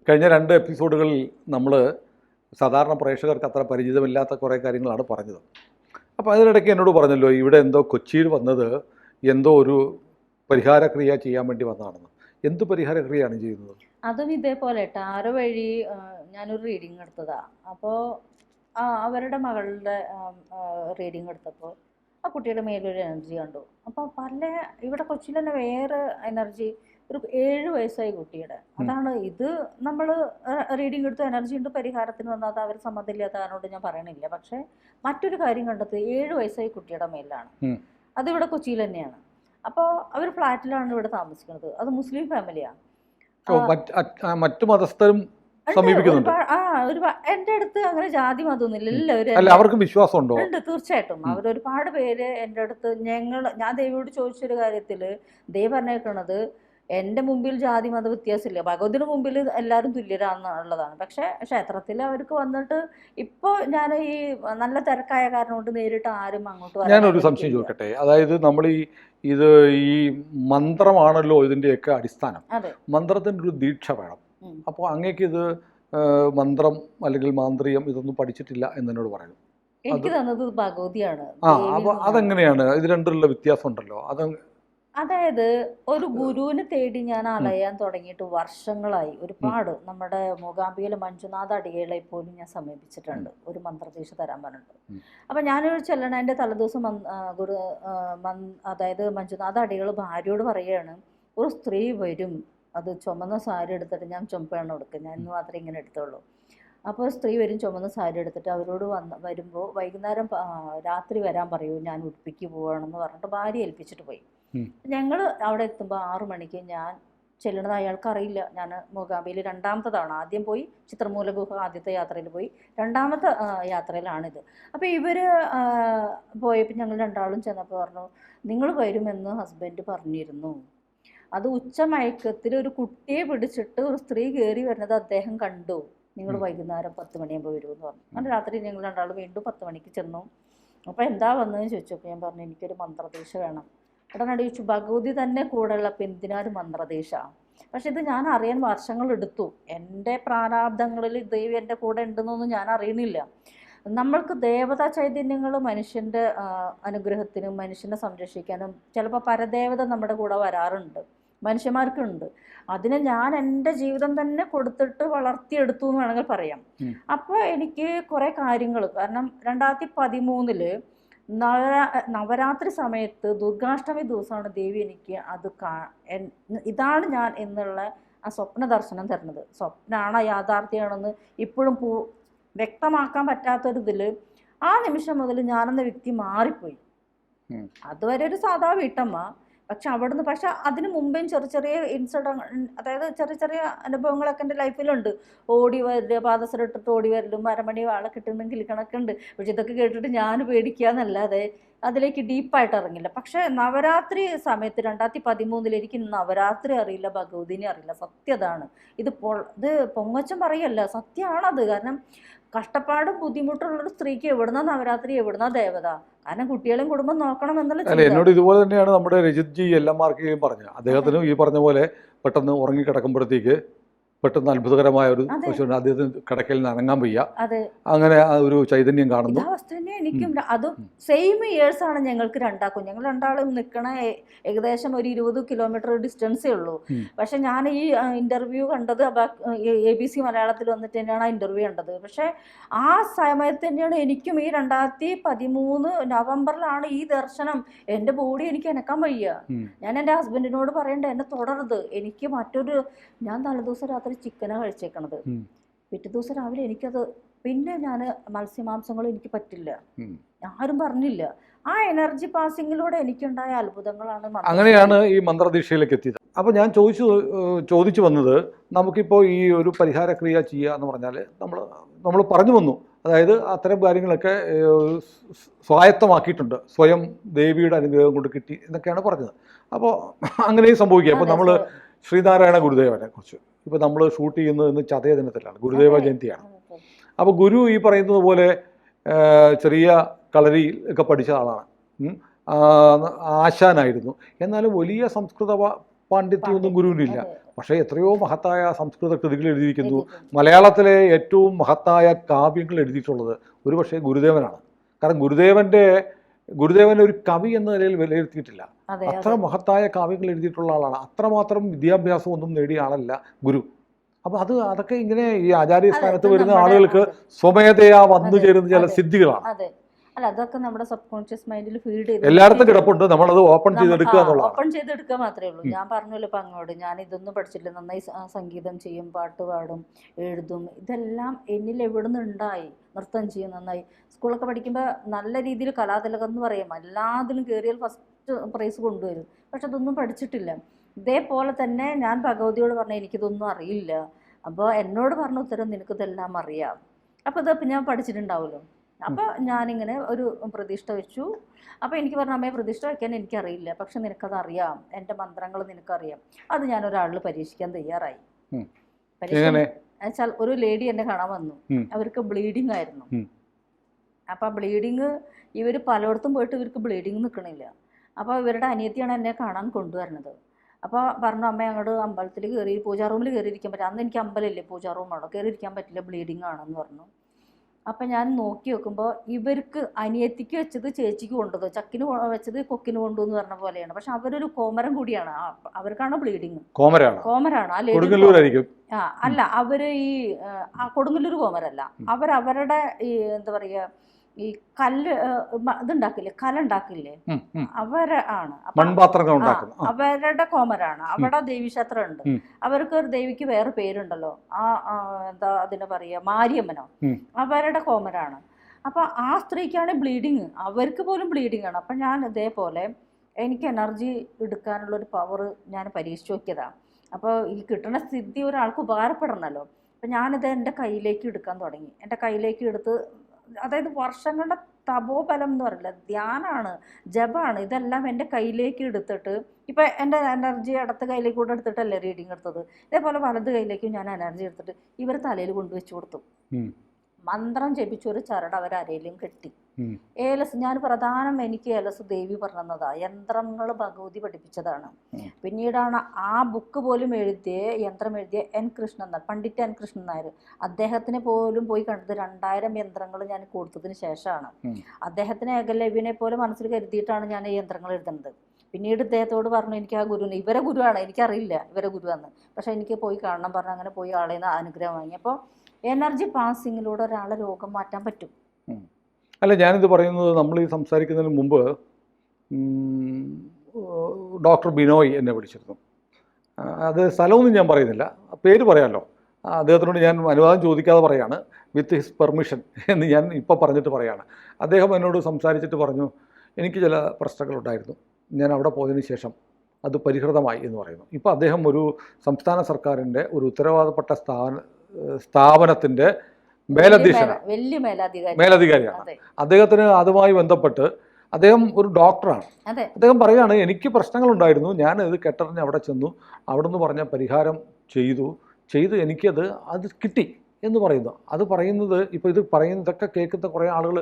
കഴിഞ്ഞ 2 എപ്പിസോഡുകളിൽ നമ്മൾ സാധാരണ പ്രേക്ഷകർക്ക് അത്ര പരിചിതമില്ലാത്ത കുറേ കാര്യങ്ങളാണ് പറഞ്ഞത്. അപ്പോൾ അതിനിടയ്ക്ക് എന്നോട് പറഞ്ഞല്ലോ, ഇവിടെ എന്തോ കൊച്ചിയിൽ വന്നത് എന്തോ ഒരു പരിഹാരക്രിയ ചെയ്യാൻ വേണ്ടി വന്നതാണെന്ന്. എന്ത് പരിഹാരക്രിയയാണ് ചെയ്യുന്നത്? അതും ഇതേപോലെ ടാരോ വഴി ഞാനൊരു റീഡിങ് എടുത്തതാ. അപ്പോൾ അവരുടെ മകളുടെ റീഡിങ് എടുത്തപ്പോൾ ആ കുട്ടിയുടെ മേലൊരു എനർജി കണ്ടു. അപ്പോൾ ഇവിടെ കൊച്ചിയിൽ തന്നെ വേറെ എനർജി, ഒരു 7 വയസ്സായി കുട്ടിയുടെ. അതാണ് ഇത്. നമ്മൾ റീഡിങ് എടുത്ത എനർജി ഉണ്ട്, പരിഹാരത്തിന് വന്നത് അവർ സമ്മതമില്ലാത്ത കാരണോട് ഞാൻ പറയണില്ല. പക്ഷേ മറ്റൊരു കാര്യം കണ്ടത് 7 വയസ്സായി കുട്ടിയുടെ മേലാണ്. അതിവിടെ കൊച്ചിയിൽ തന്നെയാണ്. അപ്പോൾ അവർ ഫ്ലാറ്റിലാണ് ഇവിടെ താമസിക്കുന്നത്. അത് മുസ്ലിം ഫാമിലിയാണ്. മറ്റു മതസ്ഥരും സമീപിക്കുന്നുണ്ട്. എന്റെ അടുത്ത് അങ്ങനെ ജാതി മതമൊന്നുമില്ല, അവർക്ക് വിശ്വാസമുണ്ടോ? ഉണ്ട്, തീർച്ചയായിട്ടും. അവരൊരുപാട് പേര് എൻ്റെ അടുത്ത് ഞാൻ ദേവിയോട് ചോദിച്ചൊരു കാര്യത്തില് ദേവി പറഞ്ഞേക്കണത്, എൻ്റെ മുമ്പിൽ ജാതി മത വ്യത്യാസമില്ല, ഭഗവതിന് മുമ്പിൽ എല്ലാവരും തുല്യരാന്നുള്ളതാണ്. പക്ഷെ ക്ഷേത്രത്തിൽ അവർക്ക് വന്നിട്ട് ഇപ്പോൾ ഞാൻ ഈ നല്ല തിരക്കായ കാരണം കൊണ്ട് നേരിട്ട് ആരും അങ്ങോട്ട്. ഞാനൊരു സംശയം ചോദിക്കട്ടെ. അതായത് നമ്മൾ ഈ മന്ത്രമാണല്ലോ ഇതിൻ്റെയൊക്കെ അടിസ്ഥാനം. മന്ത്രത്തിൻ്റെ ഒരു ദീക്ഷ വേണം. അപ്പോൾ അങ്ങേക്ക് ഇത് മന്ത്രം അല്ലെങ്കിൽ മാന്ത്രികം ഇതൊന്നും പഠിച്ചിട്ടില്ല എന്നോട് പറയുന്നു. എനിക്ക് തന്നത് ഭഗവതിയാണ്. അപ്പോൾ അതെങ്ങനെയാണ്? ഇത് രണ്ടിലുള്ള വ്യത്യാസം ഉണ്ടല്ലോ. അതായത് ഒരു ഗുരുവിനെ തേടി ഞാൻ അലയാൻ തുടങ്ങിയിട്ട് വർഷങ്ങളായി. ഒരുപാട് നമ്മുടെ മൂകാംബികയിലെ മഞ്ജുനാഥ അടികളെ പോലും ഞാൻ സമീപിച്ചിട്ടുണ്ട്, ഒരു മന്ത്രദീക്ഷ തരാൻ പറഞ്ഞിട്ട്. അപ്പം ഞാനൊരു ചെല്ലണേൻ്റെ തലേദിവസം അതായത് മഞ്ജുനാഥ അടികൾ ഭാര്യയോട് പറയുകയാണ്, ഒരു സ്ത്രീ വരും, അത് ചുമന്ന സാരി എടുത്തിട്ട്, ഞാൻ ചുമപ്പാണ് കൊടുക്കുക, ഞാൻ ഇന്ന് മാത്രമേ ഇങ്ങനെ എടുത്തുള്ളൂ. അപ്പോൾ സ്ത്രീ വരും ചുമന്ന സാരി എടുത്തിട്ട്, അവരോട് വരുമ്പോൾ വൈകുന്നേരം രാത്രി വരാൻ പറയൂ, ഞാൻ ഉടുപ്പിക്ക് പോവുകയാണെന്ന് പറഞ്ഞിട്ട് ഭാര്യ ഏൽപ്പിച്ചിട്ട് പോയി. ഞങ്ങൾ അവിടെ എത്തുമ്പോൾ 6 മണിക്ക് ഞാൻ ചെല്ലണത് അയാൾക്ക് അറിയില്ല. ഞാൻ മൂകാംബികയിൽ 2ാമത്തെ തവണ, ആദ്യം പോയി ചിത്രമൂല ഗുഹ ആദ്യത്തെ യാത്രയിൽ പോയി, 2ാമത്തെ യാത്രയിലാണിത്. അപ്പോൾ ഇവർ പോയപ്പോൾ ഞങ്ങൾ 2ആളും ചെന്നപ്പോൾ പറഞ്ഞു, നിങ്ങൾ വരുമെന്ന് ഹസ്ബൻഡ് പറഞ്ഞിരുന്നു. അത് ഉച്ചമയക്കത്തിൽ ഒരു കുട്ടിയെ പിടിച്ചിട്ട് ഒരു സ്ത്രീ കയറി വരുന്നത് അദ്ദേഹം കണ്ടു. നിങ്ങൾ വൈകുന്നേരം 10 മണിയാകുമ്പോൾ വരുമെന്ന് പറഞ്ഞു. അങ്ങനെ രാത്രി ഞങ്ങൾ 2ആളും വീണ്ടും 10 മണിക്ക് ചെന്നു. അപ്പോൾ എന്താ വന്നതെന്ന് ചോദിച്ചപ്പോൾ ഞാൻ പറഞ്ഞു, എനിക്കൊരു മന്ത്രദീക്ഷ വേണം. ഉടനടി ചോദിച്ചു, ഭഗവതി തന്നെ കൂടെയുള്ള എന്തിനാണ് മന്ത്രദീക്ഷ? പക്ഷെ ഇത് ഞാൻ അറിയാൻ വർഷങ്ങളെടുത്തു. എൻ്റെ പ്രാരാബ്ദങ്ങളിൽ ദേവി എൻ്റെ കൂടെ ഉണ്ടെന്നൊന്നും ഞാൻ അറിയണില്ല. നമ്മൾക്ക് ദേവതാ ചൈതന്യങ്ങൾ മനുഷ്യൻ്റെ അനുഗ്രഹത്തിനും മനുഷ്യനെ സംരക്ഷിക്കാനും ചിലപ്പോൾ പരദേവത നമ്മുടെ കൂടെ വരാറുണ്ട്, മനുഷ്യന്മാർക്കുണ്ട്. അതിനെ ഞാൻ എൻ്റെ ജീവിതം തന്നെ കൊടുത്തിട്ട് വളർത്തിയെടുത്തു എന്ന് വേണമെങ്കിൽ പറയാം. അപ്പോൾ എനിക്ക് കുറേ കാര്യങ്ങൾ, കാരണം 2013 നവരാത്രി സമയത്ത് ദുർഗാഷ്ടമി ദിവസമാണ് ദേവി എനിക്ക് അത് ഇതാണ് ഞാൻ എന്നുള്ള ആ സ്വപ്ന ദർശനം തരുന്നത്. സ്വപ്നമാണോ യാഥാർത്ഥ്യമാണെന്ന് ഇപ്പോഴും വ്യക്തമാക്കാൻ പറ്റാത്തൊരിതിൽ ആ നിമിഷം മുതൽ ഞാനെന്ന വ്യക്തി മാറിപ്പോയി. അതുവരെ ഒരു സാധാ വീട്ടമ്മ. പക്ഷെ അവിടുന്ന് അതിന് മുമ്പേയും ചെറിയ അതായത് ചെറിയ അനുഭവങ്ങളൊക്കെ എൻ്റെ ലൈഫിലുണ്ട്. ഓടി വരില്ല, പാദസരം ഓടി വരലും, അരമണി വാള കിട്ടുന്നെങ്കിൽ കണക്കുണ്ട്. പക്ഷെ ഇതൊക്കെ കേട്ടിട്ട് ഞാൻ പേടിക്കുക എന്നല്ലാതെ അതിലേക്ക് ഡീപ്പായിട്ട് ഇറങ്ങില്ല. പക്ഷെ നവരാത്രി സമയത്ത് 2013 എനിക്ക് നവരാത്രി അറിയില്ല, ഭഗവതിനെ അറിയില്ല. സത്യതാണ് ഇത്. പൊങ്ങച്ചം പറയല്ല, സത്യമാണത്. കാരണം കഷ്ടപ്പാടും ബുദ്ധിമുട്ടുള്ളൊരു സ്ത്രീക്ക് എവിടുന്ന നവരാത്രി, എവിടുന്ന ദേവത? കാരണം കുട്ടികളെയും കുടുംബം നോക്കണം എന്നുള്ള. എന്നോട് ഇതുപോലെ തന്നെയാണ് നമ്മുടെ രജിത് ജി എല്ലാം മാർക്കുകയും പറഞ്ഞത്. അദ്ദേഹത്തിനും ഈ പറഞ്ഞ പോലെ പെട്ടെന്ന് ഉറങ്ങിക്കിടക്കുമ്പോഴത്തേക്ക് പെട്ടെന്ന് അത്ഭുതകരമായ ഒരു അദ്ദേഹത്തിന് കിടക്കയിൽ നിന്ന് അനങ്ങാൻ വയ്യ, അങ്ങനെ ഒരു ചൈതന്യം കാണുന്നു. അവസ്ഥ തന്നെ എനിക്കും. അതും സെയിം ഇയേഴ്സ് ആണ് ഞങ്ങൾക്ക് രണ്ടാക്കും. ഞങ്ങൾ 2ആളും നിൽക്കണ ഏകദേശം ഒരു 20 കിലോമീറ്റർ ഡിസ്റ്റൻസേ ഉള്ളൂ. പക്ഷെ ഞാൻ ഈ ഇന്റർവ്യൂ കണ്ടത് ABC മലയാളത്തിൽ വന്നിട്ട് തന്നെയാണ് ആ ഇന്റർവ്യൂ കണ്ടത്. പക്ഷെ ആ സമയത്ത് തന്നെയാണ് എനിക്കും ഈ 2013 നവംബറിലാണ് ഈ ദർശനം. എൻ്റെ ബോഡി എനിക്ക് അനക്കാൻ വയ്യ. ഞാൻ എൻ്റെ ഹസ്ബൻഡിനോട് പറയണ്ട, എന്നെ തുടരുത്. എനിക്ക് ഞാൻ തലേദിവസം രാത്രി ചിക്കനാണ് കഴിച്ചേക്കണത്. പിറ്റേ ദിവസം രാവിലെ എനിക്കത്, പിന്നെ ഞാൻ മത്സ്യമാംസങ്ങളും എനിക്ക് പറ്റില്ല, ആരും പറഞ്ഞില്ല. ആ എനർജി പാസിങ്ങിലൂടെ എനിക്കുണ്ടായ അത്ഭുതങ്ങളാണ്. അങ്ങനെയാണ് ഈ മന്ത്രദീക്ഷയിലേക്ക് എത്തിയത്. അപ്പോൾ ഞാൻ ചോദിച്ചു വന്നത്, നമുക്കിപ്പോൾ ഈ ഒരു പരിഹാരക്രിയ ചെയ്യുക എന്ന് പറഞ്ഞാൽ നമ്മൾ പറഞ്ഞു വന്നു. അതായത് അത്തരം കാര്യങ്ങളൊക്കെ സ്വായത്തമാക്കിയിട്ടുണ്ട്, സ്വയം ദേവിയുടെ അനുഗ്രഹം കൊണ്ട് കിട്ടി എന്നൊക്കെയാണ് പറഞ്ഞത്. അപ്പോൾ അങ്ങനെയും സംഭവിക്കുക. അപ്പോൾ നമ്മൾ ശ്രീനാരായണ ഗുരുദേവനെ കുറിച്ച് ഇപ്പോൾ നമ്മൾ ഷൂട്ട് ചെയ്യുന്നത് ഇന്ന് ചതയ ദിനത്തിലാണ്, ഗുരുദേവ ജയന്തിയാണ്. അപ്പോൾ ഗുരു ഈ പറയുന്നത് പോലെ ചെറിയ കളരിയിൽ ഒക്കെ പഠിച്ച ആളാണ്, ആശാനായിരുന്നു. എന്നാലും വലിയ സംസ്കൃത പാണ്ഡിത്യമൊന്നും ഗുരുവിനില്ല. പക്ഷേ എത്രയോ മഹത്തായ സംസ്കൃത കൃതികൾ എഴുതിയിരിക്കുന്നു. മലയാളത്തിലെ ഏറ്റവും മഹത്തായ കാവ്യങ്ങൾ എഴുതിയിട്ടുള്ളത് ഒരുപക്ഷെ ഗുരുദേവനാണ്. കാരണം ഗുരുദേവൻ ഒരു കവി എന്ന നിലയിൽ വിലയിരുത്തിയിട്ടില്ല. അത്ര മഹത്തായ കാവ്യങ്ങൾ എഴുതിയിട്ടുള്ള ആളാണ്. അത്രമാത്രം വിദ്യാഭ്യാസം ഒന്നും നേടിയ ആളല്ല ഗുരു. അപ്പോൾ അതൊക്കെ ഇങ്ങനെ ഈ ആചാര്യ സ്ഥാനത്ത് വരുന്ന ആളുകൾക്ക് സ്വമേധയാ വന്നു ചേരുന്ന ചില സിദ്ധികളാണ്. അല്ല, അതൊക്കെ നമ്മുടെ സബ് കോൺഷ്യസ് മൈൻഡിൽ ഫീഡ് ചെയ്ത് എല്ലായിടത്തും കിടപ്പുണ്ട്. നമ്മളത് ഓപ്പൺ ചെയ്തെടുക്കുക എന്നുള്ളതാണ്. ഓപ്പൺ ചെയ്തെടുക്കുക മാത്രമേ ഉള്ളൂ. ഞാൻ പറഞ്ഞല്ലോ ഇപ്പം അങ്ങോട്ട്, ഞാൻ ഇതൊന്നും പഠിച്ചില്ല, നന്നായി സംഗീതം ചെയ്യും, പാട്ട് പാടും, എഴുതും, ഇതെല്ലാം എന്നിൽ എവിടെ നിന്നുണ്ടായി. നൃത്തം ചെയ്യും നന്നായി. സ്കൂളൊക്കെ പഠിക്കുമ്പോൾ നല്ല രീതിയിൽ കലാതിലകം എന്ന് പറയും, എല്ലാത്തിലും കയറിയാൽ ഫസ്റ്റ് പ്രൈസ് കൊണ്ടുവരും. പക്ഷെ അതൊന്നും പഠിച്ചിട്ടില്ല. ഇതേപോലെ തന്നെ ഞാൻ ഭഗവതിയോട് പറഞ്ഞ എനിക്കിതൊന്നും അറിയില്ല. അപ്പോൾ എന്നോട് പറഞ്ഞ ഉത്തരം നിനക്കിതെല്ലാം അറിയാം. അപ്പോൾ ഇതൊക്കെ ഞാൻ പഠിച്ചിട്ടുണ്ടാവുമല്ലോ. അപ്പോൾ ഞാനിങ്ങനെ ഒരു പ്രതിഷ്ഠ വെച്ചു. അപ്പോൾ എനിക്ക് പറഞ്ഞു, അമ്മയെ പ്രതിഷ്ഠ വയ്ക്കാൻ എനിക്കറിയില്ല, പക്ഷെ നിനക്കത് അറിയാം, എൻ്റെ മന്ത്രങ്ങൾ നിനക്കറിയാം. അത് ഞാൻ ഒരാളിൽ പരീക്ഷിക്കാൻ തയ്യാറായി. വെച്ചാൽ ഒരു ലേഡി എന്നെ കാണാൻ വന്നു. അവർക്ക് ബ്ലീഡിങ് ആയിരുന്നു. അപ്പം ബ്ലീഡിങ് ഇവർ പലയിടത്തും പോയിട്ട് ഇവർക്ക് ബ്ലീഡിങ് നിൽക്കണില്ല. അപ്പോൾ ഇവരുടെ അനിയത്തിയാണ് എന്നെ കാണാൻ കൊണ്ടുവരുന്നത്. അപ്പോൾ പറഞ്ഞു, അമ്മ അങ്ങോട്ട് അമ്പലത്തിൽ കയറി പൂജാ റൂമിൽ കയറിയിരിക്കാൻ പറ്റില്ല. അന്ന് എനിക്ക് അമ്പലമില്ലേ, പൂജാ റൂമാണോ, കയറിയിരിക്കാൻ പറ്റില്ല, ബ്ലീഡിങ് ആണെന്ന് പറഞ്ഞു. അപ്പം ഞാൻ നോക്കി നോക്കുമ്പോൾ ഇവർക്ക് അനിയത്തിക്ക് വെച്ചത് ചേച്ചിക്ക് കൊണ്ടുവന്നു, ചക്കിന് വെച്ചത് കൊക്കിന് കൊണ്ടു എന്ന് പറഞ്ഞ പോലെയാണ്. പക്ഷെ അവരൊരു കോമരം കൂടിയാണ്. അവർക്കാണ് ബ്ലീഡിങ്. കോമരാണ് ആ ലേഡി. അല്ല, അവര് ഈ കൊടുങ്ങല്ലൂർ കോമരല്ല. അവരവരുടെ ഈ എന്താ പറയുക, ഈ കല്ല് ഇതുണ്ടാക്കില്ലേ, കലുണ്ടാക്കില്ലേ, അവരാണ് അവരുടെ കോമരാണ്. അവിടെ ദേവീക്ഷേത്രം ഉണ്ട്. അവർക്ക് ഒരു ദേവിക്ക് വേറെ പേരുണ്ടല്ലോ, എന്താ അതിനെ പറയാ, മാരിയമ്മനോ, അവരുടെ കോമരാണ്. അപ്പൊ ആ സ്ത്രീക്കാണ് ബ്ലീഡിങ്, അവർക്ക് പോലും ബ്ലീഡിങ് ആണ്. അപ്പൊ ഞാൻ ഇതേപോലെ എനിക്ക് എനർജി എടുക്കാനുള്ളൊരു പവർ ഞാൻ പരീക്ഷിച്ച് നോക്കിയതാണ്. അപ്പോൾ ഈ കിട്ടുന്ന സ്ഥിതി ഒരാൾക്ക് ഉപകാരപ്പെടണമല്ലോ. അപ്പം ഞാനിത് എൻ്റെ കയ്യിലേക്ക് എടുക്കാൻ തുടങ്ങി. എൻ്റെ കയ്യിലേക്ക് എടുത്ത്, അതായത് വർഷങ്ങളുടെ തപോബലം എന്ന് പറയില്ല, ധ്യാനമാണ്, ജപമാണ്, ഇതെല്ലാം എൻ്റെ കയ്യിലേക്ക് എടുത്തിട്ട്, ഇപ്പം എൻ്റെ എനർജി ഇടത്ത് കയ്യിലേക്ക് കൂടെ എടുത്തിട്ടല്ലേ റീഡിങ് എടുത്തത്, ഇതേപോലെ വലത് കയ്യിലേക്കും ഞാൻ എനർജി എടുത്തിട്ട് ഇവർ തലയിൽ കൊണ്ടുവച്ച് കൊടുത്തു. മന്ത്രം ജപിച്ച ഒരു ചരട് അവരരയിലും കെട്ടി. ഏലസ്, ഞാൻ പ്രധാനം എനിക്ക് ഏലസ് ദേവി പറഞ്ഞതാ, യന്ത്രങ്ങൾ ഭഗവതി പഠിപ്പിച്ചതാണ്. പിന്നീടാണ് ആ ബുക്ക് പോലും യന്ത്രം എഴുതിയ എൻ കൃഷ്ണൻ നായർ, പണ്ഡിറ്റ് എൻ കൃഷ്ണൻ നായർ, അദ്ദേഹത്തിനെ പോലും പോയി കണ്ടത് 2000 യന്ത്രങ്ങൾ ഞാൻ കൊടുത്തതിന് ശേഷമാണ്. അദ്ദേഹത്തിന് ഏകലവ്യനെ പോലെ മനസ്സിൽ കരുതിയിട്ടാണ് ഞാൻ ഈ യന്ത്രങ്ങൾ എഴുതുന്നത്. പിന്നീട് ഇദ്ദേഹത്തോട് പറഞ്ഞു, എനിക്ക് ആ ഗുരുവിന്, ഇവരെ ഗുരുവാണ്, എനിക്കറിയില്ല ഇവരെ ഗുരുവാന്ന്, പക്ഷെ എനിക്ക് പോയി കാണണം പറഞ്ഞു. അങ്ങനെ പോയി ആളെ നിന്ന് അനുഗ്രഹം വാങ്ങി. അപ്പോൾ എനർജി പാസിങ്ങിലൂടെ ഒരാളെ രോഗം മാറ്റാൻ പറ്റും. അല്ല, ഞാനിത് പറയുന്നത് നമ്മൾ ഈ സംസാരിക്കുന്നതിന് മുമ്പ് ഡോക്ടർ ബിനോയ് എന്നെ വിളിച്ചിരുന്നു. അത് സ്ഥലമൊന്നും ഞാൻ പറയുന്നില്ല, പേര് പറയാമല്ലോ. അദ്ദേഹത്തിനോട് ഞാൻ അനുവാദം ചോദിക്കാതെ പറയാണ്, വിത്ത് ഹിസ് പെർമിഷൻ എന്ന് ഞാൻ ഇപ്പോൾ പറഞ്ഞിട്ട് പറയാണ്. അദ്ദേഹം എന്നോട് സംസാരിച്ചിട്ട് പറഞ്ഞു, എനിക്ക് ചില പ്രശ്നങ്ങളുണ്ടായിരുന്നു, ഞാൻ അവിടെ പോയതിന് ശേഷം അത് പരിഹൃതമായി എന്ന് പറയുന്നു. ഇപ്പോൾ അദ്ദേഹം ഒരു സംസ്ഥാന സർക്കാരിൻ്റെ ഒരു ഉത്തരവാദപ്പെട്ട സ്ഥാപനത്തിൻ്റെ മേലധികാരിയാണ്. അദ്ദേഹത്തിന് അതുമായി ബന്ധപ്പെട്ട് അദ്ദേഹം ഒരു ഡോക്ടറാണ്. അദ്ദേഹം പറയുകയാണ്, എനിക്ക് പ്രശ്നങ്ങളുണ്ടായിരുന്നു, ഞാൻ ഇത് കെട്ടറിഞ്ഞ് അവിടെ ചെന്നു, അവിടെ നിന്ന് പറഞ്ഞ പരിഹാരം ചെയ്തു അത് കിട്ടി എന്ന് പറയുന്നു. അത് പറയുന്നത് ഇപ്പോൾ ഇതൊക്കെ കേൾക്കുന്ന കുറേ ആളുകൾ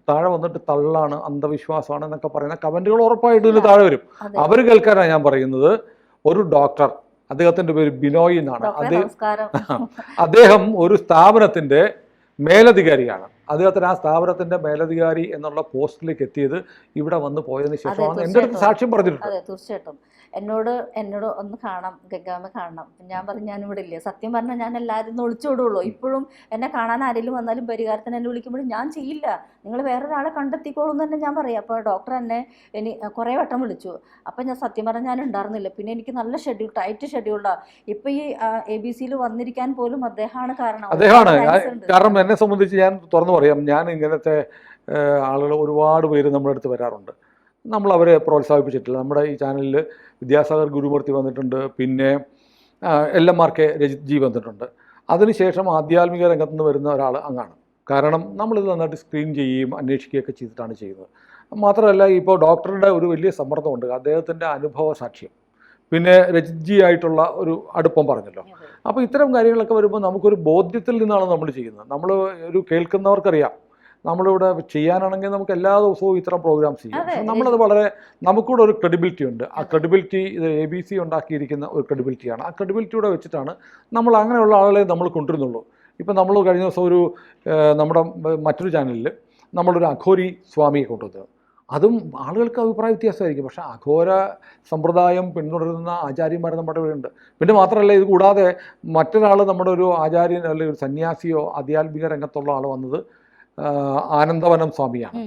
താഴെ വന്നിട്ട് തള്ളാണ്, അന്ധവിശ്വാസമാണ് എന്നൊക്കെ പറയുന്ന കമൻറ്റുകൾ ഉറപ്പായിട്ടും ഇതിന് താഴെ വരും. അവർ കേൾക്കാനാണ് ഞാൻ പറയുന്നത്. ഒരു ഡോക്ടർ, അദ്ദേഹത്തിൻ്റെ പേര് ബിനോയ് എന്നാണ്. അദ്ദേഹം ഒരു സ്ഥാപനത്തിൻ്റെ മേലധികാരിയാണ്. അദ്ദേഹത്തിന് ആ സ്ഥാപനത്തിൻ്റെ മേലധികാരി എന്നുള്ള പോസ്റ്റിലേക്ക് എത്തിയത് ഇവിടെ വന്ന് പോയതിന് ശേഷമാണ്. എൻ്റെ അടുത്ത് സാക്ഷ്യം പറഞ്ഞിട്ടുണ്ട്. അതെ, തീർച്ചയായിട്ടും. എന്നോട് ഒന്ന് കാണാം, ഗംഗാമ്മ കാണണം. ഞാൻ പറഞ്ഞു, ഞാനിവിടെ ഇല്ലേ. സത്യം പറഞ്ഞാൽ ഞാൻ എല്ലാവരും ഒളിച്ചോടുള്ളൂ. ഇപ്പോഴും എന്നെ കാണാൻ ആരെങ്കിലും വന്നാലും പരിഹാരത്തിന് എന്നെ വിളിക്കുമ്പോഴും ഞാൻ ചെയ്യില്ല, നിങ്ങൾ വേറൊരാളെ കണ്ടെത്തിക്കോളൂ എന്ന് തന്നെ ഞാൻ പറയാം. അപ്പോൾ ഡോക്ടർ എന്നെ കുറേ വട്ടം വിളിച്ചു. അപ്പം ഞാൻ സത്യം പറഞ്ഞാൽ ഞാൻ ഉണ്ടായിരുന്നില്ല. പിന്നെ എനിക്ക് നല്ല ടൈറ്റ് ഷെഡ്യൂളാണ്. ഇപ്പം ഈ ABC വന്നിരിക്കാൻ പോലും അദ്ദേഹമാണ് കാരണം എന്നെ സംബന്ധിച്ച് ഞാൻ തുറന്നു പറയാം, ഞാൻ ഇങ്ങനത്തെ ആളുകൾ ഒരുപാട് പേര് നമ്മുടെ അടുത്ത് വരാറുണ്ട്. നമ്മൾ അവരെ പ്രോത്സാഹിപ്പിച്ചിട്ടില്ല. നമ്മുടെ ഈ ചാനലിൽ വിദ്യാസാഗർ ഗുരുമൂർത്തി വന്നിട്ടുണ്ട്, പിന്നെ LMRK രജിത് വന്നിട്ടുണ്ട്. അതിനുശേഷം ആധ്യാത്മിക രംഗത്ത് നിന്ന് വരുന്ന ഒരാൾ അങ്ങാണ്. കാരണം നമ്മളിത് നന്നായിട്ട് സ്ക്രീൻ ചെയ്യുകയും അന്വേഷിക്കുകയൊക്കെ ചെയ്തിട്ടാണ് ചെയ്യുന്നത്. മാത്രമല്ല, ഇപ്പോൾ ഡോക്ടറുടെ ഒരു വലിയ സമ്മർദ്ദമുണ്ട്, അദ്ദേഹത്തിൻ്റെ അനുഭവ സാക്ഷ്യം, പിന്നെ രജിത് ആയിട്ടുള്ള ഒരു അടുപ്പം പറഞ്ഞല്ലോ. അപ്പോൾ ഇത്തരം കാര്യങ്ങളൊക്കെ വരുമ്പോൾ നമുക്കൊരു ബോധ്യത്തിൽ നിന്നാണ് നമ്മൾ ചെയ്യുന്നത്. നമ്മൾ ഒരു കേൾക്കുന്നവർക്കറിയാം നമ്മളിവിടെ ചെയ്യാനാണെങ്കിൽ നമുക്ക് എല്ലാ ദിവസവും ഇത്തരം പ്രോഗ്രാംസ് ചെയ്യാം. അതെ. പക്ഷെ നമ്മളത് വളരെ നമുക്കൂടെ ഒരു ക്രെഡിബിലിറ്റി ഉണ്ട്. ആ ക്രെഡിബിലിറ്റി ഇത് ABC ഉണ്ടാക്കിയിരിക്കുന്ന ഒരു ക്രെഡിബിലിറ്റിയാണ്. ആ ക്രെഡിബിലിറ്റിയോടെ വെച്ചിട്ടാണ് നമ്മൾ അങ്ങനെയുള്ള ആളുകളെ നമ്മൾ കൊണ്ടുവരുന്നുള്ളൂ. ഇപ്പം നമ്മൾ കഴിഞ്ഞ ദിവസം ഒരു നമ്മുടെ മറ്റൊരു ചാനലിൽ നമ്മളൊരു അഘോരി സ്വാമിയെ കൊണ്ടുവന്നത്. അതും ആളുകൾക്ക് അഭിപ്രായ വ്യത്യാസമായിരിക്കും, പക്ഷേ അഘോര സമ്പ്രദായം പിന്തുടരുന്ന ആചാര്യന്മാർ നമ്മുടെ ഇവിടെ ഉണ്ട്. പിന്നെ മാത്രമല്ല, ഇത് കൂടാതെ മറ്റൊരാൾ നമ്മുടെ ഒരു ആചാര്യൻ അല്ലെങ്കിൽ ഒരു സന്യാസിയോ ആധ്യാത്മിക രംഗത്തുള്ള ആൾ വന്നത് ആനന്ദവനം സ്വാമിയാണ്.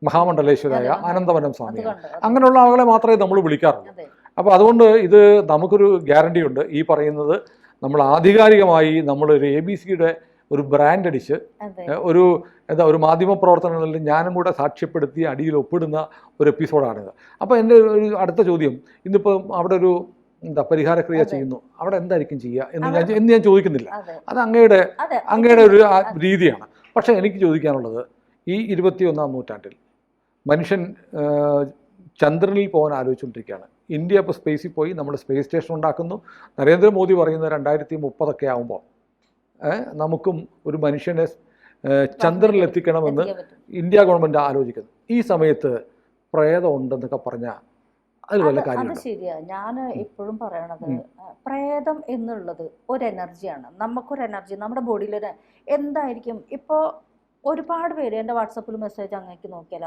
മഹാമണ്ഡലേശ്വരായ ആനന്ദവനം സ്വാമിയാണ്. അങ്ങനെയുള്ള ആളുകളെ മാത്രമേ നമ്മൾ വിളിക്കാറുള്ളൂ. അപ്പോൾ അതുകൊണ്ട് ഇത് നമുക്കൊരു ഗ്യാരണ്ടി ഉണ്ട്. ഈ പറയുന്നത് നമ്മൾ ആധികാരികമായി നമ്മളൊരു ABCയുടെ ഒരു ബ്രാൻഡ് അടിച്ച് ഒരു ഒരു മാധ്യമ പ്രവർത്തനങ്ങളിൽ ഞാനും കൂടെ സാക്ഷ്യപ്പെടുത്തി അടിയിൽ ഒപ്പിടുന്ന ഒരു എപ്പിസോഡാണിത്. അപ്പോൾ എൻ്റെ ഒരു അടുത്ത ചോദ്യം, ഇന്നിപ്പോൾ അവിടെ ഒരു പരിഹാരക്രിയ ചെയ്യുന്നു, അവിടെ എന്തായിരിക്കും ചെയ്യുക എന്ന് ഞാൻ ചോദിക്കുന്നില്ല. അത് അങ്ങയുടെ ഒരു രീതിയാണ്. പക്ഷേ എനിക്ക് ചോദിക്കാനുള്ളത്, ഈ 21-ാം നൂറ്റാണ്ടിൽ മനുഷ്യൻ ചന്ദ്രനിൽ പോകാൻ ആലോചിച്ചുകൊണ്ടിരിക്കുകയാണ്. ഇന്ത്യ ഇപ്പോൾ സ്പേസിൽ പോയി, നമ്മൾ സ്പേസ് സ്റ്റേഷൻ ഉണ്ടാക്കുന്നു. നരേന്ദ്രമോദി പറയുന്നത് 2030 ആകുമ്പോൾ നമുക്കും ഒരു മനുഷ്യനെ ചന്ദ്രനിൽ എത്തിക്കണമെന്ന് ഇന്ത്യ ഗവൺമെൻറ് ആലോചിക്കുന്നു. ഈ സമയത്ത് പ്രേതം ഉണ്ടെന്നൊക്കെ പറഞ്ഞാൽ അതിൽ വല്ല കാര്യം? അത് ശരിയാ. ഞാൻ എപ്പോഴും പറയണത്, പ്രേതം എന്നുള്ളത് ഒരു എനർജിയാണ്. നമുക്കൊരു എനർജി നമ്മുടെ ബോഡിയിൽ എന്തായിരിക്കും. ഇപ്പോൾ ഒരുപാട് പേര് എൻ്റെ വാട്സപ്പിൽ മെസ്സേജ് അങ്ങേക്ക് നോക്കിയാൽ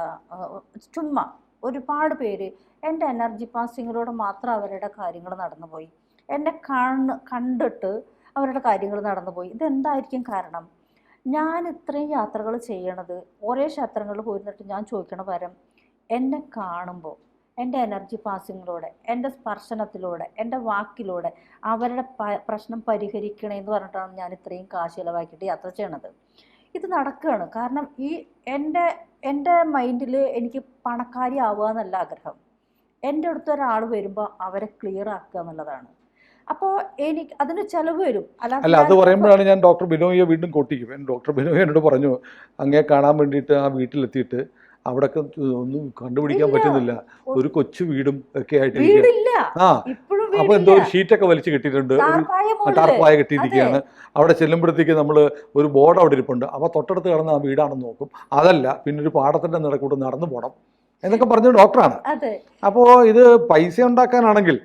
ചുമ്മാ ഒരുപാട് പേര് എൻ്റെ എനർജി പാസിങ്ങിലൂടെ മാത്രം അവരുടെ കാര്യങ്ങൾ നടന്നുപോയി, എന്നെ കണ്ടിട്ട് അവരുടെ കാര്യങ്ങൾ നടന്നുപോയി. ഇതെന്തായിരിക്കും കാരണം? ഞാൻ ഇത്രയും യാത്രകൾ ചെയ്യണത്, ഒരേ ക്ഷേത്രങ്ങളിൽ പോയിരുന്നിട്ട് ഞാൻ ചോദിക്കണ പകരം എന്നെ കാണുമ്പോൾ എൻ്റെ എനർജി പാസിങ്ങിലൂടെ, എൻ്റെ സ്പർശനത്തിലൂടെ, എൻ്റെ വാക്കിലൂടെ അവരുടെ പ്രശ്നം പരിഹരിക്കണമെന്ന് പറഞ്ഞിട്ടാണ് ഞാൻ ഇത്രയും കാശ് ചിലവാക്കിയിട്ട് യാത്ര ചെയ്യണത്. ഇത് നടക്കുകയാണ്. കാരണം ഈ എൻ്റെ മൈൻഡിൽ എനിക്ക് പണക്കാരി ആവുക എന്നല്ല ആഗ്രഹം. എൻ്റെ അടുത്ത് ഒരാൾ വരുമ്പോൾ അവരെ ക്ലിയർ ആക്കുക എന്നുള്ളതാണ്. അപ്പോൾ എനിക്ക് അതിന് ചിലവ് വരും. അല്ല, അത് പറയുമ്പോഴാണ് ഞാൻ ഡോക്ടർ ബിനോയിയെ വീണ്ടും കൊട്ടിക്കും. ഡോക്ടർ ബിനോയ് എന്നോട് പറഞ്ഞു, അങ്ങേ കാണാൻ വേണ്ടിയിട്ട് ആ വീട്ടിലെത്തിയിട്ട് അവിടൊക്കെ ഒന്നും കണ്ടുപിടിക്കാൻ പറ്റുന്നില്ല, ഒരു കൊച്ചു വീടും ഒക്കെ ആയിട്ട് അപ്പൊ എന്തോ ഒരു ഷീറ്റൊക്കെ വലിച്ചു കെട്ടിയിട്ടുണ്ട്, ടാർപ്പായ കെട്ടിയിരിക്കുകയാണ്. അവിടെ ചെല്ലുമ്പോഴത്തേക്ക് നമ്മൾ ഒരു ബോർഡ് അവിടെ ഇരിപ്പുണ്ട്. അപ്പോൾ തൊട്ടടുത്ത് കിടന്ന് ആ വീടാണെന്ന് നോക്കും, അതല്ല, പിന്നെ ഒരു പാടത്തിന്റെ നിറക്കൂട്ട് നടന്നു പോകണം എന്നൊക്കെ പറഞ്ഞ ഡോക്ടറാണ്. അപ്പോൾ ഇത് പൈസ ഉണ്ടാക്കാനാണെങ്കിൽ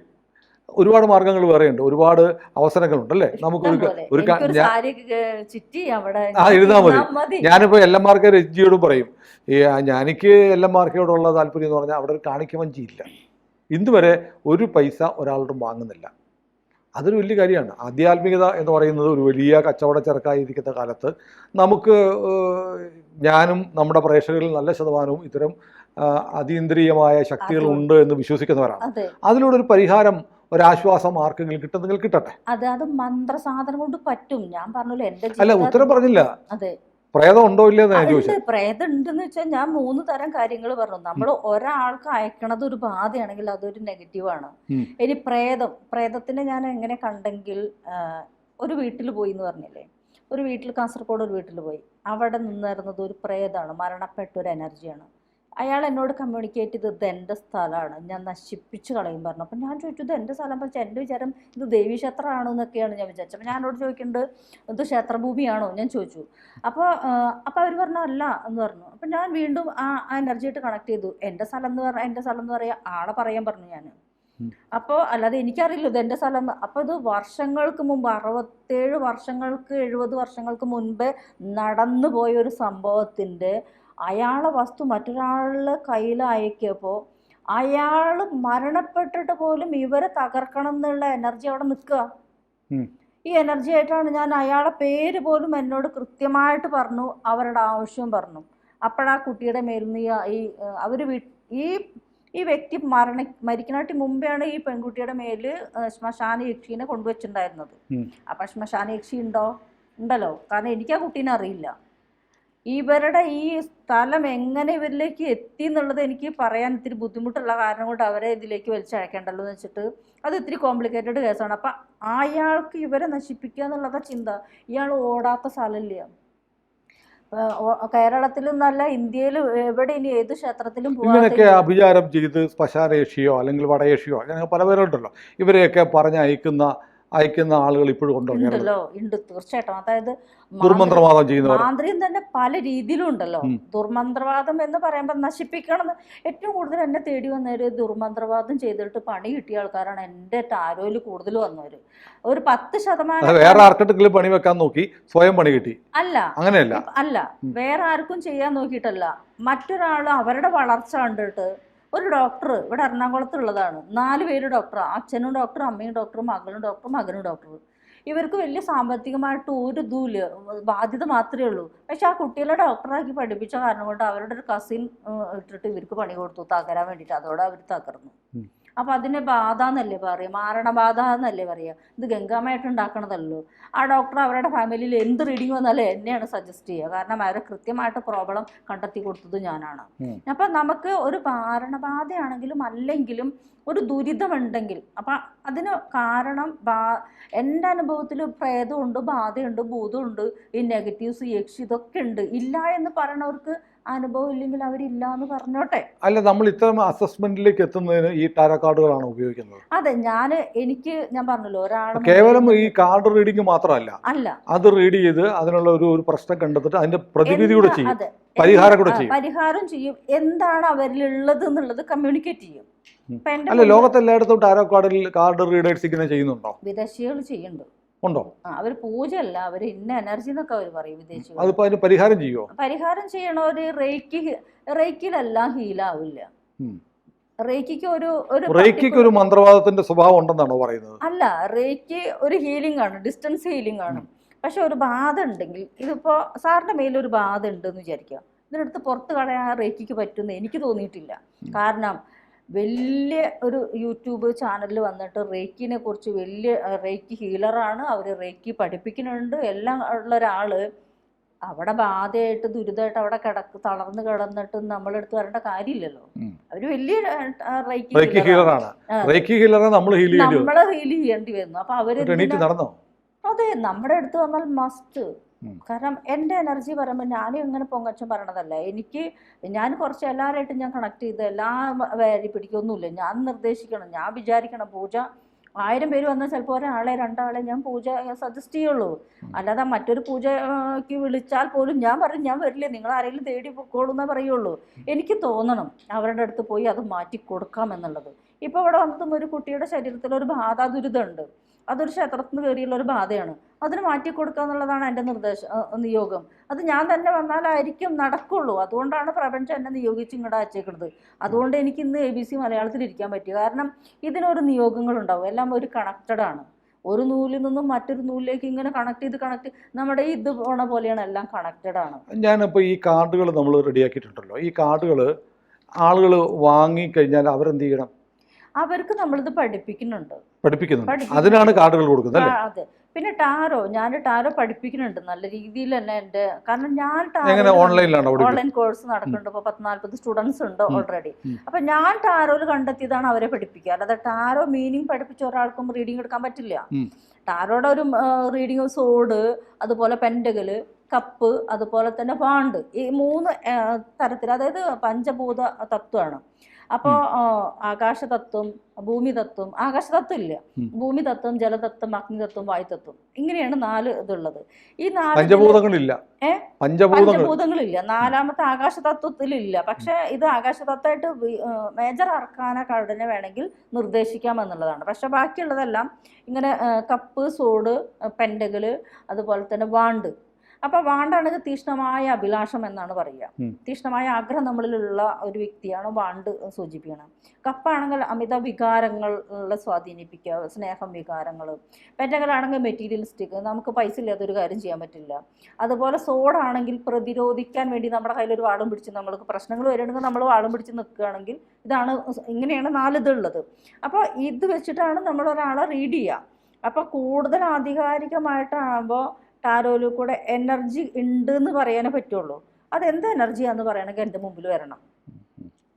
ഒരുപാട് മാർഗങ്ങൾ വേറെയുണ്ട്, ഒരുപാട് അവസരങ്ങളുണ്ട് അല്ലേ. നമുക്കൊരു എഴുതാൻ മതി. ഞാനിപ്പോൾ LMRK രജിയോടും പറയും, എനിക്ക് LMRKയോടുള്ള താല്പര്യം എന്ന് പറഞ്ഞാൽ അവിടെ ഒരു കാണിക്കവഞ്ചിയില്ല, ഇന്നുവരെ ഒരു പൈസ ഒരാളോടും വാങ്ങുന്നില്ല. അതൊരു വലിയ കാര്യമാണ്. ആധ്യാത്മികത എന്ന് പറയുന്നത് ഒരു വലിയ കച്ചവട ചരക്കായിരിക്കുന്ന കാലത്ത് നമുക്ക്, ഞാനും നമ്മുടെ പ്രേക്ഷകരിൽ നല്ല ശതമാനവും ഇത്തരം അതീന്ദ്രിയമായ ശക്തികളുണ്ട് എന്ന് വിശ്വസിക്കുന്നവരാണ്. അതിലൂടെ ഒരു പരിഹാരം, ഒരാശ്വാസം ആർക്കെങ്കിലും കിട്ടുന്നെങ്കിൽ കിട്ടട്ടെ. അത് മന്ത്രസാധനം കൊണ്ട് പറ്റും. ഞാൻ പറഞ്ഞല്ലോ എൻ്റെ അല്ല, ഉത്തരം പറഞ്ഞില്ല. അതെ, പ്രേതം ഉണ്ടോ ഇല്ലെന്ന് ഞാൻ ചോദിച്ചത്. പ്രേതം ഉണ്ടെന്ന് വെച്ചാൽ ഞാൻ 3 തരം കാര്യങ്ങൾ പറഞ്ഞു. നമ്മൾ ഒരാൾക്ക് അയക്കണത് ഒരു ബാധയാണെങ്കിൽ അതൊരു നെഗറ്റീവാണ്. ഇനി പ്രേതത്തിനെ ഞാൻ എങ്ങനെ കണ്ടെങ്കിൽ, ഒരു വീട്ടിൽ പോയി എന്ന് പറഞ്ഞില്ലേ, ഒരു വീട്ടിൽ, കാസർഗോഡ് ഒരു വീട്ടിൽ പോയി, അവിടെ നിന്നിരുന്നത് ഒരു പ്രേതമാണ്, മരണപ്പെട്ട ഒരു എനർജിയാണ്. അയാൾ എന്നോട് കമ്മ്യൂണിക്കേറ്റ് ചെയ്ത് ഇത് എൻ്റെ സ്ഥലമാണ്, ഞാൻ നശിപ്പിച്ച് കളയും പറഞ്ഞു. അപ്പം ഞാൻ ചോദിച്ചു, ഇത് എൻ്റെ സ്ഥലം? പക്ഷേ എൻ്റെ വിചാരം ഇത് ദേവീക്ഷേത്രമാണോ എന്നൊക്കെയാണ് ഞാൻ വിചാരിച്ചത്. അപ്പോൾ ഞാൻ എന്നോട് ചോദിക്കുന്നുണ്ട്, ഇത് ക്ഷേത്രഭൂമിയാണോ ഞാൻ ചോദിച്ചു. അപ്പോൾ അവർ പറഞ്ഞു അല്ല എന്ന് പറഞ്ഞു. അപ്പം ഞാൻ വീണ്ടും ആ എനർജിയായിട്ട് കണക്ട് ചെയ്തു. എൻ്റെ സ്ഥലം എന്ന് പറയാൻ ആളെ പറയാൻ പറഞ്ഞു ഞാൻ. അപ്പോൾ അല്ലാതെ എനിക്കറിയില്ല ഇത് എൻ്റെ സ്ഥലം. അപ്പോൾ ഇത് വർഷങ്ങൾക്ക് മുമ്പ്, 67 വർഷങ്ങൾക്ക് 70 വർഷങ്ങൾക്ക് മുൻപേ നടന്നു പോയ ഒരു സംഭവത്തിൻ്റെ അയാളെ വസ്തു മറ്റൊരാളുടെ കയ്യിൽ അയക്കിയപ്പോൾ അയാൾ മരണപ്പെട്ടിട്ട് പോലും ഇവരെ തകർക്കണം എന്നുള്ള എനർജി അവിടെ നിൽക്കുക. ഈ എനർജി ആയിട്ടാണ് ഞാൻ, അയാളെ പേര് പോലും എന്നോട് കൃത്യമായിട്ട് പറഞ്ഞു, അവരുടെ ആവശ്യവും പറഞ്ഞു. അപ്പോഴാ കുട്ടിയുടെ മേലിൽ നിന്ന് ഈ വ്യക്തി മരിക്കനായിട്ട് മുമ്പെയാണ് ഈ പെൺകുട്ടിയുടെ മേല് ശ്മശാന യക്ഷീനെ കൊണ്ടുവച്ചിട്ടുണ്ടായിരുന്നത്. അപ്പം ശ്മശാന യക്ഷി ഉണ്ടല്ലോ, കാരണം എനിക്ക് ആ കുട്ടീനെ അറിയില്ല. ഇവരുടെ ഈ സ്ഥലം എങ്ങനെ ഇവരിലേക്ക് എത്തി എന്നുള്ളത് എനിക്ക് പറയാൻ ഇത്തിരി ബുദ്ധിമുട്ടുള്ള കാരണം കൊണ്ട് അവരെ ഇതിലേക്ക് വലിച്ചഴക്കേണ്ടല്ലോ എന്ന് വെച്ചിട്ട് അത് ഇത്തിരി കോംപ്ലിക്കേറ്റഡ് കേസാണ്. അപ്പം അയാൾക്ക് ഇവരെ നശിപ്പിക്കുക എന്നുള്ളതാ ചിന്ത. ഇയാൾ ഓടാത്ത സ്ഥലമില്ല കേരളത്തിലും നല്ല ഇന്ത്യയിലും എവിടെ ഇനി ഏത് ക്ഷേത്രത്തിലും ഇങ്ങനെയൊക്കെ അഭിചാരം ചെയ്ത് ശ്മശാന യക്ഷിയോ അല്ലെങ്കിൽ വടയേഷിയോ അങ്ങനെ പല പേരുണ്ടല്ലോ, ഇവരെയൊക്കെ പറഞ്ഞയക്കുന്ന അയക്കുന്ന ആളുകൾ ഇപ്പോഴും ഉണ്ടോ കേരളത്തിൽ? ഉണ്ടല്ലോ, ഉണ്ട് തീർച്ചയായിട്ടും. അതായത് ദുർമന്ത്രവാദം ചെയ്യുന്നവർ മാന്ത്രികം തന്നെ പല രീതിയിലും ഉണ്ടല്ലോ. ദുർമന്ത്രവാദം എന്ന് പറയുമ്പോൾ നശിപ്പിക്കണം. ഏറ്റവും കൂടുതൽ എന്നെ തേടി വന്നവര് ദുർമന്ത്രവാദം ചെയ്തിട്ട് പണി കിട്ടിയ ആൾക്കാരാണ് എൻ്റെ ടാരോയിൽ കൂടുതൽ വന്നവര്. ഒരു 10% വേറെ ആർക്കെങ്കിലും പണി വെക്കാൻ നോക്കി സ്വയം പണി കിട്ടി. അല്ല, അങ്ങനെയല്ല, അല്ല, വേറെ ആർക്കും ചെയ്യാൻ നോക്കിയിട്ടല്ല. മറ്റൊരാൾ അവരുടെ വളർച്ച കണ്ടിട്ട്, ഒരു ഡോക്ടർ ഇവിടെ എറണാകുളത്തുള്ളതാണ്, 4 പേര് ഡോക്ടർ, അച്ഛനും ഡോക്ടർ, അമ്മയും ഡോക്ടർ, മകളും ഡോക്ടർ, മകനും ഡോക്ടർ. ഇവർക്ക് വലിയ സാമ്പത്തികമായിട്ട് ഒരു ഇതുമില്ല, ബാധ്യത മാത്രമേ ഉള്ളൂ. പക്ഷെ ആ കുട്ടികളെ ഡോക്ടറാക്കി പഠിപ്പിച്ച കാരണം കൊണ്ട് അവരുടെ ഒരു കസിൻ ഇട്ടിട്ട് ഇവർക്ക് പണി കൊടുത്തു തകരാൻ വേണ്ടിയിട്ട്. അതോടെ അവർ തകർന്നു. അപ്പം അതിനെ ബാധ എന്നല്ലേ പറയുക, മാരണബാധ എന്നല്ലേ പറയുക. ഇത് ഗംഗാമായിട്ട് ഉണ്ടാക്കണതല്ലോ. ആ ഡോക്ടർ അവരുടെ ഫാമിലിയിൽ എന്ത് റീഡിങ് വന്നാലും എന്നെയാണ് സജസ്റ്റ് ചെയ്യുക. കാരണം അവരെ കൃത്യമായിട്ട് പ്രോബ്ലം കണ്ടെത്തി കൊടുത്തത് ഞാനാണ്. അപ്പം നമുക്ക് ഒരു മാരണബാധയാണെങ്കിലും അല്ലെങ്കിലും ഒരു ദുരിതമുണ്ടെങ്കിൽ അപ്പം അതിന് കാരണം എൻ്റെ അനുഭവത്തിൽ പ്രേതമുണ്ട്, ബാധയുണ്ട്, ഭൂതമുണ്ട്, ഈ നെഗറ്റീവ്സ്, യക്ഷി, ഇതൊക്കെ ഉണ്ട്. ഇല്ല എന്ന് പറയണവർക്ക് അനുഭവം ഇല്ലെങ്കിൽ അവരില്ല എന്ന് പറഞ്ഞോട്ടെ. അല്ല, നമ്മൾ ഇത്തരം അസസ്മെന്റിലേക്ക് എത്തുന്നതിന് ഈ ടാരോ കാർഡുകളാണ് ഉപയോഗിക്കുന്നത്. അതെ, ഞാൻ പറഞ്ഞല്ലോ, ഒരാൾ കേവലം ഈ കാർഡ് റീഡിങ് മാത്രമല്ല, അല്ല, അത് റീഡ് ചെയ്ത് അതിനുള്ള ഒരു പ്രശ്നം കണ്ടെത്തിട്ട് അതിന്റെ പ്രതിവിധി കൂടെ ചെയ്യും, പരിഹാരം കൂടെ ചെയ്യും. പരിഹാരം ചെയ്യും. എന്താണ് അവരിലുള്ളത് എന്നുള്ളത് കമ്മ്യൂണിക്കേറ്റ് ചെയ്യും. അല്ല, ലോകത്തെല്ലായിടത്തും ടാരോ കാർഡ് റീഡേഴ്സ് ഇങ്ങനെ ചെയ്യുന്നുണ്ടോ? വിദേശികൾ ചെയ്യുന്നുണ്ട്. ഉണ്ടോ? അവർ പൂജയല്ല, അവർ ഇന്ന എനർജി എന്നൊക്കെ അവർ പറയും വിദേശികൾ. അതിപ്പോ അതിന് പരിഹാരം ചെയ്യുമോ? പരിഹാരം ചെയ്യണവര് റേക്കിലെല്ലാം ഹീലാവില്ല. റേക്കിക്ക് ഒരു മന്ത്രവാദത്തിന്റെ സ്വഭാവം ഉണ്ടെന്നാണോ പറയുന്നത്? അല്ല, റേക്ക് ഒരു ഹീലിംഗ് ആണ്, ഡിസ്റ്റൻസ് ഹീലിംഗ് ആണ്. പക്ഷെ ഒരു ബാധ ഉണ്ടെങ്കിൽ, ഇതിപ്പോ സാറിന്റെ മേലൊരു ബാധ ഉണ്ടെന്ന് വിചാരിക്കുക, ഇതിനടുത്ത് പുറത്ത് കളയാൻ റേക്കിക്ക് പറ്റുമെന്ന് എനിക്ക് തോന്നിയിട്ടില്ല. കാരണം വലിയ ഒരു യൂട്യൂബ് ചാനലിൽ വന്നിട്ട് റേക്കിനെ കുറിച്ച്, വലിയ റേക്കി ഹീലറാണ്, അവർ റേക്കി പഠിപ്പിക്കുന്നുണ്ട്, എല്ലാം ഉള്ള ഒരാള് അവിടെ ബാധയായിട്ട് ദുരിതമായിട്ട് അവിടെ തളർന്ന് കിടന്നിട്ട് നമ്മളെടുത്ത് വരേണ്ട കാര്യമില്ലല്ലോ. അവര് വലിയ റേക്കി ഹീലറാണ്, നമ്മള് ഹീൽ ചെയ്യേണ്ടി വരുന്നു. അപ്പൊ അവര് അതെ, നമ്മുടെ അടുത്ത് വന്നാൽ മസ്റ്റ്. കാരണം എൻ്റെ എനർജി പറയുമ്പോൾ ഞാനും ഇങ്ങനെ പൊങ്ങച്ചം പറയണതല്ല. ഞാൻ കുറച്ച് എല്ലാവരായിട്ടും ഞാൻ കണക്ട് ചെയ്ത് എല്ലാം വേരി പിടിക്കൊന്നുമില്ല. ഞാൻ നിർദ്ദേശിക്കണം, ഞാൻ വിചാരിക്കണം. പൂജ 1000 പേര് വന്നാൽ ചിലപ്പോൾ ഒരാളെ 2 ആളെ ഞാൻ പൂജ സജസ്റ്റ് ചെയ്യുള്ളൂ. അല്ലാതെ മറ്റൊരു പൂജയ്ക്ക് വിളിച്ചാൽ പോലും ഞാൻ പറയും ഞാൻ വരില്ലേ, നിങ്ങൾ ആരെങ്കിലും തേടി പൊക്കോളൂന്നേ പറയുള്ളൂ. എനിക്ക് തോന്നണം അവരുടെ അടുത്ത് പോയി അത് മാറ്റി കൊടുക്കാം എന്നുള്ളത്. ഇപ്പോൾ ഇവിടെ വന്നതും ഒരു കുട്ടിയുടെ ശരീരത്തിൽ ഒരു ബാധാ ദുരിതമുണ്ട്. അതൊരു ക്ഷേത്രത്തിൽ നിന്ന് കയറിയുള്ള ഒരു ബാധയാണ്. അതിന് മാറ്റി കൊടുക്കുക എന്നുള്ളതാണ് എൻ്റെ നിയോഗം. അത് ഞാൻ തന്നെ വന്നാലായിരിക്കും നടക്കുള്ളൂ. അതുകൊണ്ടാണ് പ്രപഞ്ചം എന്നെ നിയോഗിച്ച് ഇങ്ങോട്ട് അയച്ചേക്കുന്നത്. അതുകൊണ്ട് എനിക്ക് ഇന്ന് ABC മലയാളത്തിൽ ഇരിക്കാൻ പറ്റി. കാരണം ഇതിനൊരു നിയോഗങ്ങളുണ്ടാവും, എല്ലാം ഒരു കണക്റ്റഡ് ആണ്. ഒരു നൂലിൽ നിന്നും മറ്റൊരു നൂലിലേക്ക് ഇങ്ങനെ കണക്ട് ചെയ്ത് നമ്മുടെ ഇത് പോണ പോലെയാണ്, എല്ലാം കണക്റ്റഡ് ആണ്. ഞാനിപ്പോൾ ഈ കാർഡുകൾ നമ്മൾ റെഡിയാക്കിയിട്ടുണ്ടല്ലോ, ഈ കാർഡുകൾ ആളുകൾ വാങ്ങിക്കഴിഞ്ഞാൽ അവരെന്ത് ചെയ്യണം? അവർക്ക് നമ്മളിത് പഠിപ്പിക്കുന്നുണ്ട്. അതിനാണ് കാർഡുകൾ കൊടുക്കുന്നത്. അതെ. പിന്നെ ഞാൻ ടാരോ പഠിപ്പിക്കുന്നുണ്ട് നല്ല രീതിയിൽ തന്നെ. കാരണം ഞാൻ ഓൺലൈൻ കോഴ്സ് നടക്കുന്നുണ്ട്. ഇപ്പോൾ 10-40 സ്റ്റുഡൻസ് ഉണ്ട് ഓൾറെഡി. അപ്പൊ ഞാൻ ടാരോയിൽ കണ്ടെത്തിയതാണ് അവരെ പഠിപ്പിക്കുക. അല്ലാതെ ടാരോ മീനിങ് പഠിപ്പിച്ച ഒരാൾക്കും റീഡിങ് എടുക്കാൻ പറ്റില്ല. ടാരോയുടെ ഒരു റീഡിങ് സോഡ്, അതുപോലെ പെൻഡഗല്, കപ്പ്, അതുപോലെ തന്നെ വാണ്ട്, ഈ 3 തരത്തിൽ, അതായത് പഞ്ചഭൂത തത്വമാണ്. അപ്പോൾ ആകാശതത്വം, ഭൂമിതത്വം, ആകാശതത്വം ഇല്ല, ഭൂമിതത്വം, ജലതത്വം, അഗ്നിതത്വം, വായുതത്വം, ഇങ്ങനെയാണ് 4 ഇതുള്ളത്. ഈ 4 പഞ്ചഭൂതങ്ങളില്ല. 4ാമത്തെ ആകാശതത്വത്തിലില്ല. പക്ഷെ ഇത് ആകാശതത്വമായിട്ട് മേജർ അർക്കാന കാർഡിനെ വേണമെങ്കിൽ നിർദ്ദേശിക്കാം എന്നുള്ളതാണ്. പക്ഷെ ബാക്കിയുള്ളതെല്ലാം ഇങ്ങനെ കപ്പ്, സോഡ്, പെൻഡഗല്, അതുപോലെ തന്നെ വാണ്ട്. അപ്പൊ വാണ്ടാണെങ്കിൽ തീക്ഷ്ണമായ അഭിലാഷം എന്നാണ് പറയുക. തീക്ഷ്ണമായ ആഗ്രഹം നമ്മളിലുള്ള ഒരു വ്യക്തിയാണ് വാണ്ട് സൂചിപ്പിക്കണം. കപ്പാണെങ്കിൽ അമിത വികാരങ്ങളെ സ്വാധീനിപ്പിക്കുക, സ്നേഹം, വികാരങ്ങൾ. പെൻഡഗലാണെങ്കിൽ മെറ്റീരിയലിസ്റ്റിക്, നമുക്ക് പൈസ ഇല്ലാത്ത ഒരു കാര്യം ചെയ്യാൻ പറ്റില്ല. അതുപോലെ സോഡാണെങ്കിൽ പ്രതിരോധിക്കാൻ വേണ്ടി നമ്മുടെ കയ്യിലൊരു വാളും പിടിച്ച്, നമ്മൾക്ക് പ്രശ്നങ്ങൾ വരികയാണെങ്കിൽ നമ്മൾ വാളും പിടിച്ച് നിൽക്കുകയാണെങ്കിൽ, ഇങ്ങനെയാണ് 4 ഇതുള്ളത്. അപ്പോൾ ഇത് വെച്ചിട്ടാണ് നമ്മളൊരാളെ റീഡ് ചെയ്യുക. അപ്പോൾ കൂടുതൽ ആധികാരികമായിട്ടാകുമ്പോൾ ടാരോയിൽ കൂടെ എനർജി ഉണ്ട് എന്ന് പറയാനേ പറ്റുള്ളൂ. അതെന്ത് എനർജിയാന്ന് പറയണമെങ്കിൽ എൻ്റെ മുമ്പിൽ വരണം.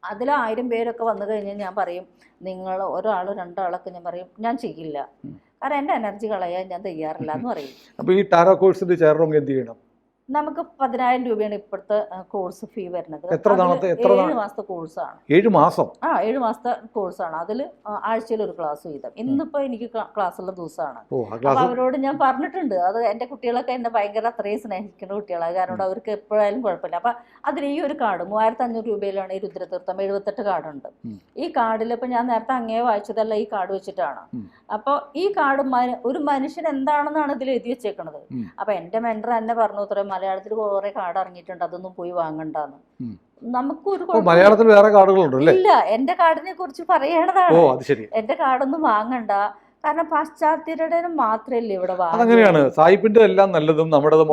അതിൽ 1000 പേരൊക്കെ വന്നു കഴിഞ്ഞാൽ ഞാൻ പറയും, നിങ്ങൾ ഒരാളോ 2 ആളൊക്കെ ഞാൻ പറയും ഞാൻ ചെയ്യില്ല, കാരണം എൻ്റെ എനർജി കളയാൻ ഞാൻ തയ്യാറില്ല എന്ന് പറയും. അപ്പോൾ ഈ ടാരോ കോഴ്സിൽ ചേരണമെങ്കിൽ എന്ത് ചെയ്യണം? നമുക്ക് 10,000 രൂപയാണ് ഇപ്പോഴത്തെ കോഴ്സ് ഫീ വരുന്നത്. എത്ര നാളത്തെ 7 മാസത്തെ കോഴ്സാണ്. 7 മാസം? 7 മാസത്തെ കോഴ്സാണ്. അതിൽ ആഴ്ചയിൽ ഒരു ക്ലാസ് വീതം. ഇന്നിപ്പോ എനിക്ക് ക്ലാസ്സുള്ള ദിവസമാണ്. അപ്പൊ അവരോട് ഞാൻ പറഞ്ഞിട്ടുണ്ട്, അത് എൻ്റെ കുട്ടികളൊക്കെ എന്നെ ഭയങ്കര അത്രയും സ്നേഹിക്കുന്ന കുട്ടികളാണ്. കാരണം അവർക്ക് എപ്പോഴായാലും കുഴപ്പമില്ല. അപ്പൊ അതിൽ ഈ ഒരു കാർഡ് 3,500 രൂപയിലാണ് ഈ രുദ്രതീർത്ഥം. 78 കാർഡുണ്ട്. ഈ കാർഡിൽ ഇപ്പൊ ഞാൻ നേരത്തെ അങ്ങേ വായിച്ചതല്ല, ഈ കാർഡ് വെച്ചിട്ടാണ്. അപ്പൊ ഈ കാർഡ് ഒരു മനുഷ്യൻ എന്താണെന്നാണ് ഇതിൽ എഴുതി വെച്ചേക്കണത്. അപ്പൊ എന്റെ മെന്റർ എന്നെ പറഞ്ഞു, ഇത്ര മലയാളത്തിൽ കുറെ കാർഡ് ഇറങ്ങിയിട്ടുണ്ട്, അതൊന്നും പോയി വാങ്ങണ്ടെന്ന്. നമുക്കൊരു മലയാളത്തിൽ വേറെ കാർഡുകളുണ്ട് ഇല്ല. എന്റെ കാർഡിനെ കുറിച്ച് പറയണതാണ്. എന്റെ കാർഡൊന്നും വാങ്ങണ്ട, കാരണം പാശ്ചാത്യരുടെ മാത്രമല്ലേ ഇവിടെ അങ്ങനെയാണ്. സായിപ്പിന്റെ എല്ലാം നല്ലതും നമ്മുടേത്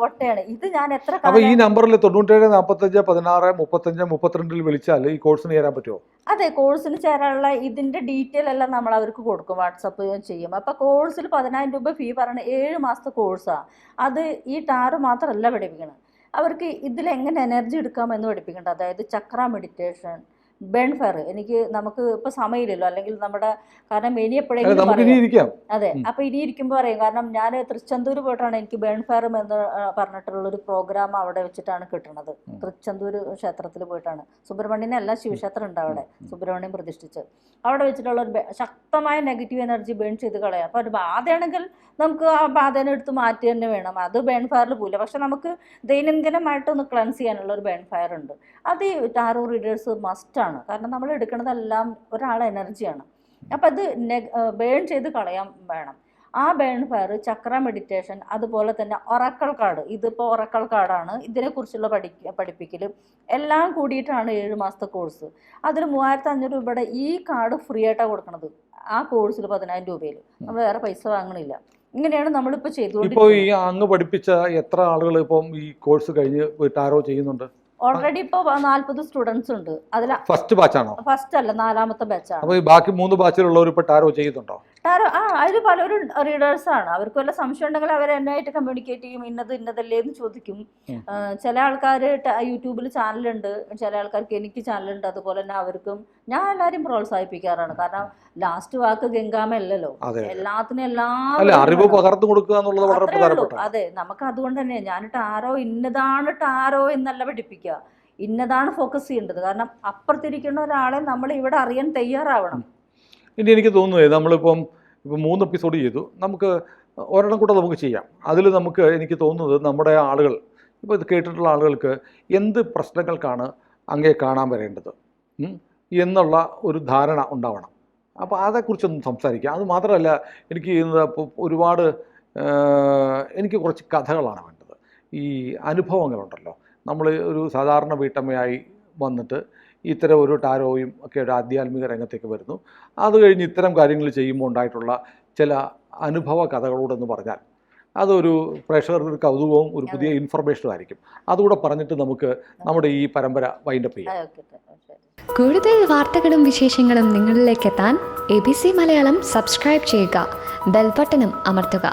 വട്ടയാണ്. ഇത് ഞാൻ എത്ര അപ്പൊ ഈ നമ്പറിൽ 97 45 16 35 32 വിളിച്ചാൽ ഈ കോഴ്സിന് ചേരാൻ പറ്റുമോ? അതെ, കോഴ്സിന് ചേരാനുള്ള ഇതിന്റെ ഡീറ്റെയിൽ എല്ലാം നമ്മൾ അവർക്ക് കൊടുക്കും, വാട്സപ്പ് ചെയ്യും. അപ്പൊ കോഴ്സിൽ 10,000 രൂപ ഫീ പറയണ 7 മാസത്തെ കോഴ്സാണ്. അത് ഈ ടാറ് മാത്രമല്ല പഠിപ്പിക്കണം. അവർക്ക് ഇതിലെങ്ങനെ എനർജി എടുക്കാമെന്ന് പഠിപ്പിക്കേണ്ട. അതായത് ചക്ര മെഡിറ്റേഷൻ, ബേൺ ഫയർ. നമുക്ക് ഇപ്പൊ സമയമില്ലല്ലോ, അല്ലെങ്കിൽ നമ്മുടെ കാരണം ഇനി എപ്പോഴെങ്കിലും പറയാം. അതെ, അപ്പൊ ഇനി ഇരിക്കുമ്പോൾ പറയും. കാരണം ഞാൻ തൃച്ചെന്തൂർ പോയിട്ടാണ് എനിക്ക് ബേൺ ഫയർ എന്ന് പറഞ്ഞിട്ടുള്ള ഒരു പ്രോഗ്രാം അവിടെ വെച്ചിട്ടാണ് കിട്ടുന്നത്. തൃച്ചെന്തൂർ ക്ഷേത്രത്തിൽ പോയിട്ടാണ്. സുബ്രഹ്മണ്യനല്ല, ശിവക്ഷേത്രം ഉണ്ട് അവിടെ, സുബ്രഹ്മണ്യം പ്രതിഷ്ഠിച്ചത്. അവിടെ വെച്ചിട്ടുള്ള ഒരു ശക്തമായ നെഗറ്റീവ് എനർജി ബേൺ ചെയ്ത് കളയാം. അപ്പൊ ഒരു ബാധയാണെങ്കിൽ നമുക്ക് ആ ബാധേനെ എടുത്ത് മാറ്റി തന്നെ വേണം. അത് ബേൺ ഫയറിൽ പോയില്ല. പക്ഷെ നമുക്ക് ദൈനംദിനമായിട്ടൊന്ന് ക്ലൻസ് ചെയ്യാനുള്ള ഒരു ബേൺ ഫയർ ഉണ്ട്. അത് ഈ ടാറോ റീഡേഴ്സ് മസ്റ്റാണ്. കാരണം നമ്മൾ എടുക്കുന്നതെല്ലാം ഒരാളെ എനർജിയാണ്. അപ്പം അത് ബേൺ ചെയ്ത് കളയാൻ വേണം. ആ ബേൺ ഫയർ, ചക്ര മെഡിറ്റേഷൻ, അതുപോലെ തന്നെ ഒറക്കൽ കാർഡ്. ഇതിപ്പോൾ ഒറക്കൽ കാർഡാണ്. ഇതിനെക്കുറിച്ചുള്ള പഠിപ്പിക്കലും എല്ലാം കൂടിയിട്ടാണ് 7 മാസത്തെ കോഴ്സ്. അതിന് 3,500 രൂപയുടെ ഈ കാർഡ് ഫ്രീ ആയിട്ടാണ് കൊടുക്കുന്നത്. ആ കോഴ്സിൽ 10,000 രൂപയിൽ നമ്മൾ വേറെ പൈസ വാങ്ങണില്ല. ഇങ്ങനെയാണ് നമ്മളിപ്പോൾ ചെയ്തുകൊണ്ടിരിക്കുന്നത്. ഇപ്പോൾ ഈ അങ്ങ് പഠിപ്പിച്ച എത്ര ആളുകൾ ഇപ്പം ഈ കോഴ്സ് കഴിഞ്ഞ് ടാരോ ചെയ്യുന്നുണ്ട്? ഓൾറെഡി ഇപ്പോൾ 40 സ്റ്റുഡൻസ് ഉണ്ട്. അതിൽ ഫസ്റ്റ് ബാച്ചാണോ? ഫസ്റ്റ് അല്ല, 4ാമത്തെ ബാച്ചാണ്. അപ്പോൾ ബാക്കി 3 ബാച്ചിലുള്ളവർ ഇപ്പോൾ ടാരോ ചെയ്യുന്നുണ്ടോ? ടാരോ അതിൽ പലരും റീഡേഴ്സാണ്. അവർക്ക് വല്ല സംശയം ഉണ്ടെങ്കിൽ അവർ എന്നായിട്ട് കമ്മ്യൂണിക്കേറ്റ് ചെയ്യും. ഇന്നതല്ലേ എന്ന് ചോദിക്കും. ചില ആൾക്കാർ യൂട്യൂബിൽ ചാനലുണ്ട്, ചില ആൾക്കാർക്ക് എനിക്ക് ചാനലുണ്ട്. അതുപോലെ തന്നെ അവർക്കും ഞാൻ എല്ലാവരും പ്രോത്സാഹിപ്പിക്കാറാണ്. കാരണം ലാസ്റ്റ് വാക്ക് ഗംഗാമല്ലല്ലോ, എല്ലാത്തിനും അറിവ് പകർന്നു കൊടുക്കുക എന്നുള്ളത് വളരെ പ്രധാനപ്പെട്ട. അതെ, നമുക്ക് അതുകൊണ്ട് തന്നെ ഞാൻ ടാരോ ഇന്നതാണ് ടാരോ എന്നല്ല പഠിപ്പിക്കുക, ഇന്നതാണ് ഫോക്കസ് ചെയ്യേണ്ടത്. കാരണം അപ്പുറത്തിരിക്കുന്ന ഒരാളെ നമ്മൾ ഇവിടെ അറിയാൻ തയ്യാറാവണം. ഇനി എനിക്ക് തോന്നുന്നത് നമ്മളിപ്പം 3 എപ്പിസോഡ് ചെയ്തു, നമുക്ക് ഒരെണ്ണം കൂടെ നമുക്ക് ചെയ്യാം. അതിൽ നമുക്ക് എനിക്ക് തോന്നുന്നത് നമ്മുടെ ആളുകൾ, ഇപ്പോൾ ഇത് കേട്ടിട്ടുള്ള ആളുകൾക്ക് എന്ത് പ്രശ്നങ്ങൾക്കാണ് അങ്ങേ കാണാൻ വരേണ്ടത് എന്നുള്ള ഒരു ധാരണ ഉണ്ടാവണം. അപ്പോൾ അതേക്കുറിച്ചൊന്നും സംസാരിക്കാം. അത് മാത്രമല്ല, എനിക്ക് ഒരുപാട് എനിക്ക് കുറച്ച് കഥകളാണ് വേണ്ടത്. ഈ അനുഭവങ്ങളുണ്ടല്ലോ, നമ്മൾ ഒരു സാധാരണ വീട്ടമ്മയായി വന്നിട്ട് ഇത്തരം ഒരു ടാരോയും ഒക്കെ ഒരു ആധ്യാത്മിക രംഗത്തേക്ക് വരുന്നു. അത് കഴിഞ്ഞ് ഇത്തരം കാര്യങ്ങൾ ചെയ്യുമ്പോൾ ഉണ്ടായിട്ടുള്ള ചില അനുഭവ കഥകളോടെന്ന് പറഞ്ഞാൽ അതൊരു പ്രേക്ഷകർക്ക് ഒരു കൗതുകവും ഒരു പുതിയ ഇൻഫർമേഷനും ആയിരിക്കും. അതുകൂടെ പറഞ്ഞിട്ട് നമുക്ക് നമ്മുടെ ഈ പരമ്പര വൈൻഡപ്പ് ചെയ്യാം. കൂടുതൽ വാർത്തകളും വിശേഷങ്ങളും നിങ്ങളിലേക്ക് എത്താൻ ABC മലയാളം സബ്സ്ക്രൈബ് ചെയ്യുക, ബെൽ ബട്ടണും അമർത്തുക.